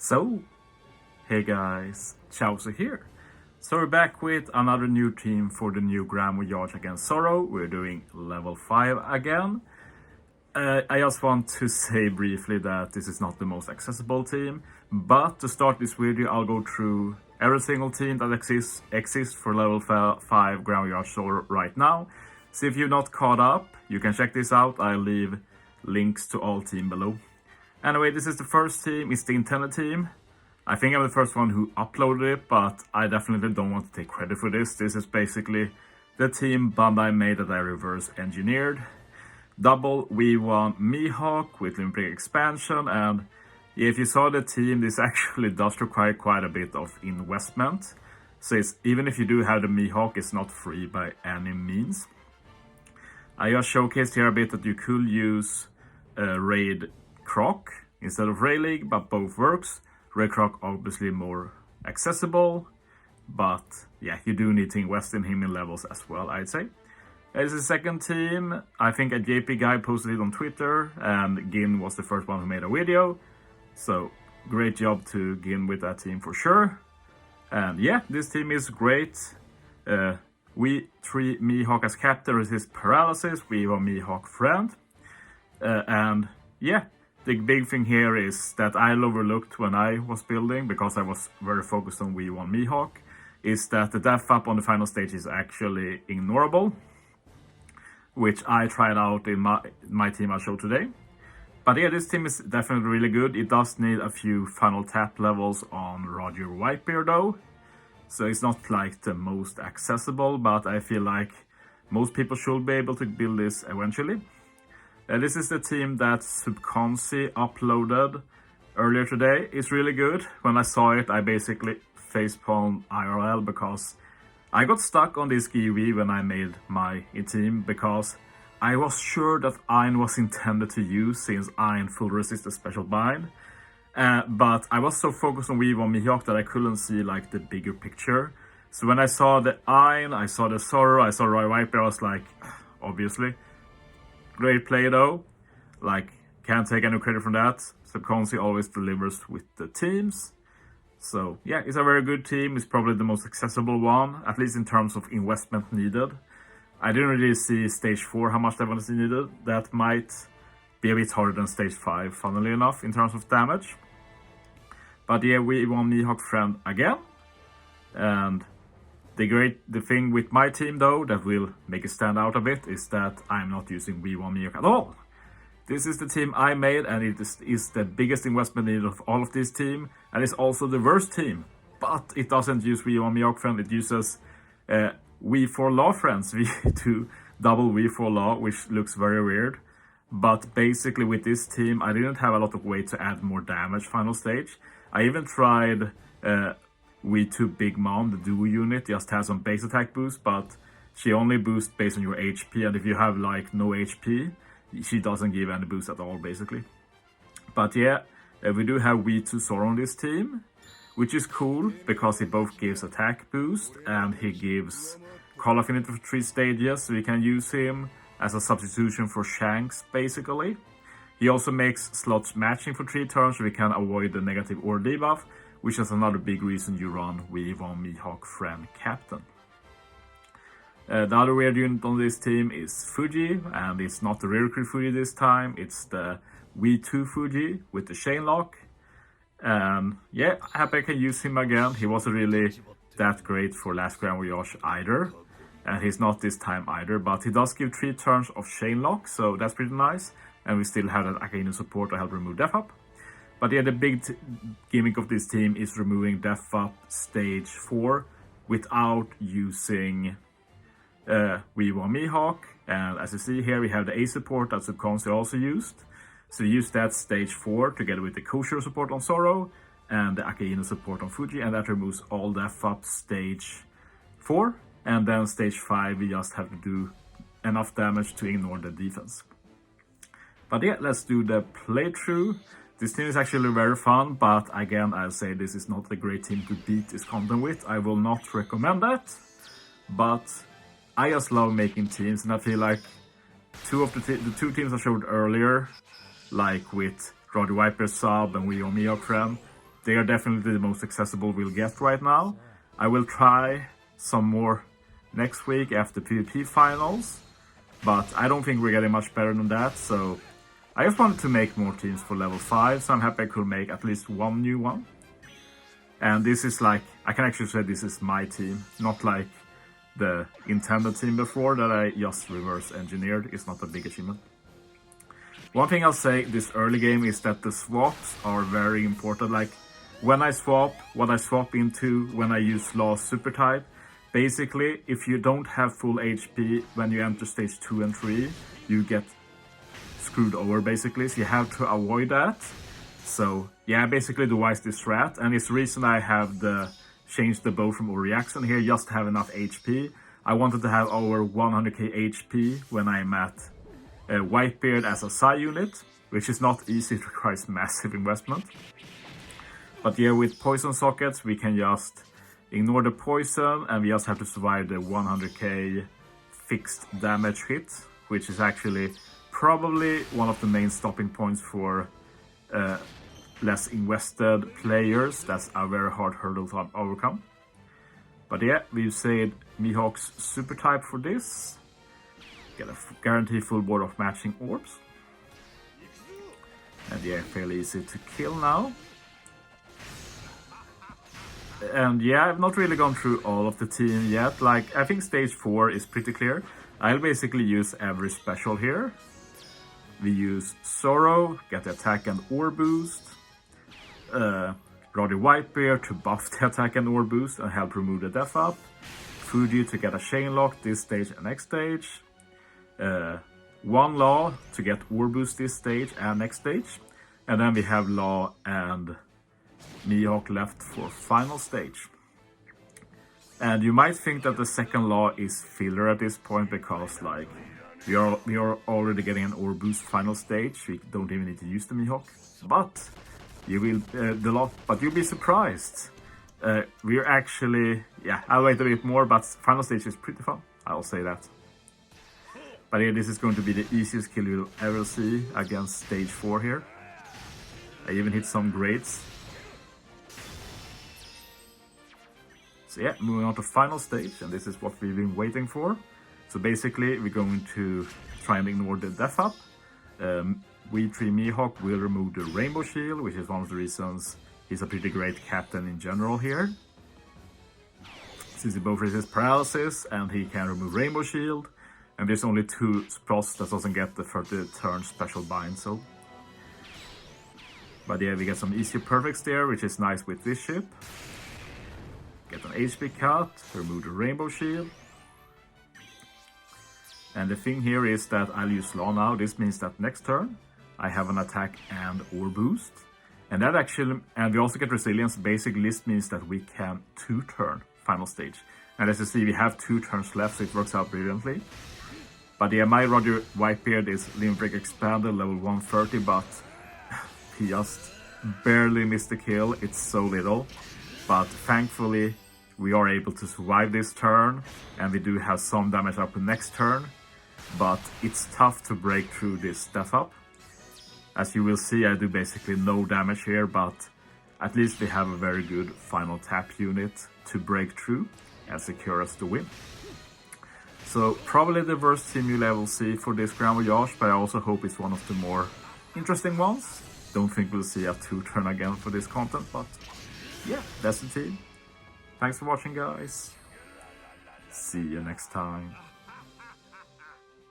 So, hey guys, Chauzu here. So we're back with another new team for the new Grand Voyage against Zoro. We're doing level 5 again. I just want to say briefly that this is not the most accessible team, but to start this video I'll go through every single team that exists for level 5 Grand Voyage Zoro right now. So if you're not caught up, you can check this out. I'll leave links to all team below. Anyway, this is the first team, it's the intended team. I think I'm the first one who uploaded it, but I definitely don't want to take credit for this. This is basically the team Bandai made that I reverse engineered. Double V1 Mihawk with limited expansion, and yeah, if you saw the team, this actually does require quite a bit of investment. So even if you do have the Mihawk, it's not free by any means. I just showcased here a bit that you could use Raid Croc instead of Ray League, but both works. Ray Croc obviously more accessible, but yeah, you do need to invest in him in levels as well, I'd say. As a second team, I think a JP guy posted it on Twitter, and Gin was the first one who made a video. So great job to Gin with that team for sure. And yeah, this team is great. We 3 Mihawk as captain resist paralysis. We have a Mihawk friend. And yeah, the big thing here is that I overlooked when I was building, because I was very focused on V1 Mihawk, is that the death up on the final stage is actually ignorable, which I tried out in my team I showed today. But yeah, this team is definitely really good. It does need a few final tap levels on Roger Whitebeard though, so it's not like the most accessible, but I feel like most people should be able to build this eventually. This is the team that Subconsci uploaded earlier today. It's really good. When I saw it, I basically facepalmed IRL because I got stuck on this GV when I made my team, because I was sure that Ein was intended to use, since Ein full resist a special bind. But I was so focused on V1 Mihawk that I couldn't see like the bigger picture. So when I saw the Ein, I saw the Zoro, I saw Roy Viper, I was like, obviously. Great play though, like can't take any credit from that. Subconsci always delivers with the teams. So yeah, it's a very good team. It's probably the most accessible one, at least in terms of investment needed. I didn't really see stage 4 how much that was needed. That might be a bit harder than stage 5, funnily enough, in terms of damage. But yeah, we won Mihawk friend again. And the thing with my team though that will make it stand out a bit is that I'm not using V1 Mihawk at all. This is the team I made, and it is the biggest investment needed of all of this team, and it's also the worst team. But it doesn't use V1 Mihawk friend, it uses V4 Law friends, V2 double V4 Law, which looks very weird. But basically with this team I didn't have a lot of way to add more damage final stage. I even tried V2 Big Mom, the duo unit, just has some base attack boost, but she only boosts based on your HP, and if you have like no HP, she doesn't give any boost at all basically. But yeah, we do have V2 Zoro on this team, which is cool because he both gives attack boost and he gives Call Affinity for 3 stages, so you can use him as a substitution for Shanks basically. He also makes slots matching for 3 turns, so we can avoid the negative or debuff, which is another big reason you run V1 Mihawk friend captain. The other weird unit on this team is Fuji, and it's not the rare recruit Fuji this time, it's the V2 Fuji with the chain lock. And yeah, happy I can use him again. He wasn't really that great for last Grand Voyage either, and he's not this time either, but he does give 3 turns of chain lock, so that's pretty nice. And we still have that Akainu support to help remove death up. But yeah, the big gimmick of this team is removing death up stage 4 without using V1 Mihawk. And as you see here, we have the A support that Subconsci also used. So use that stage 4 together with the Kosher support on Zoro and the Akainu support on Fuji, and that removes all death up stage 4. And then stage 5 we just have to do enough damage to ignore the defense. But yeah, let's do the playthrough. This team is actually very fun, but again, I'll say this is not a great team to beat this content with. I will not recommend that, but I just love making teams, and I feel like the 2 teams I showed earlier, like with Roddy Viper sub and V1 Mihawk friend, they are definitely the most accessible we'll get right now. I will try some more next week after PvP finals, but I don't think we're getting much better than that, so I just wanted to make more teams for level 5, so I'm happy I could make at least one new one. And this is like, I can actually say this is my team, not like the intended team before that I just reverse engineered. It's not a big achievement. One thing I'll say this early game is that the swaps are very important. Like when I swap, what I swap into when I use Law Super Type, basically if you don't have full HP when you enter stage 2 and 3, you get screwed over basically, so you have to avoid that. So yeah, basically devise this strat, and it's the reason I have changed the bow from reaction here, just to have enough HP. I wanted to have over 100k HP when I'm at Whitebeard as a Psy unit, which is not easy, it requires massive investment. But yeah, with poison sockets we can just ignore the poison and we just have to survive the 100k fixed damage hit, which is actually probably one of the main stopping points for less invested players. That's a very hard hurdle to overcome. But yeah, we've saved Mihawk's super type for this. Get a guaranteed full board of matching orbs. And yeah, fairly easy to kill now. And yeah, I've not really gone through all of the team yet. Like, I think stage 4 is pretty clear. I'll basically use every special here. We use Zoro, get the attack and ore boost. Roddy Whitebeard to buff the attack and ore boost and help remove the death up. Fuji to get a chain lock this stage and next stage. One Law to get ore boost this stage and next stage. And then we have Law and Mihawk left for final stage. And you might think that the second Law is filler at this point because like we are already getting an ore boost final stage. We don't even need to use the Mihawk, but you will but you'll be surprised. We're actually, yeah, I'll wait a bit more, but final stage is pretty fun, I'll say that. But yeah, this is going to be the easiest kill you'll ever see against stage 4 here. I even hit some grades. So yeah, moving on to final stage, and this is what we've been waiting for. So basically, we're going to try and ignore the death up. V3 Mihawk will remove the Rainbow Shield, which is one of the reasons he's a pretty great captain in general here. Since he both resists paralysis and he can remove Rainbow Shield. And there's only 2 spots that doesn't get the 30 turn special bind, so. But yeah, we get some easier perfects there, which is nice with this ship. Get an HP cut, remove the Rainbow Shield. And the thing here is that I'll use Law now. This means that next turn I have an attack and ore boost. And that actually, and we also get resilience. Basic list means that we can 2-turn final stage. And as you see, we have 2 turns left, so it works out brilliantly. But yeah, my Roger Whitebeard is Limbrick Expanded level 130, but he just barely missed the kill. It's so little. But thankfully, we are able to survive this turn, and we do have some damage up the next turn. But it's tough to break through this death up. As you will see, I do basically no damage here, but at least we have a very good final tap unit to break through and secure us the win. So probably the worst team you'll ever see for this Grand Voyage, but I also hope it's one of the more interesting ones. Don't think we'll see a 2-turn again for this content, but yeah, that's the team. Thanks for watching, guys. See you next time.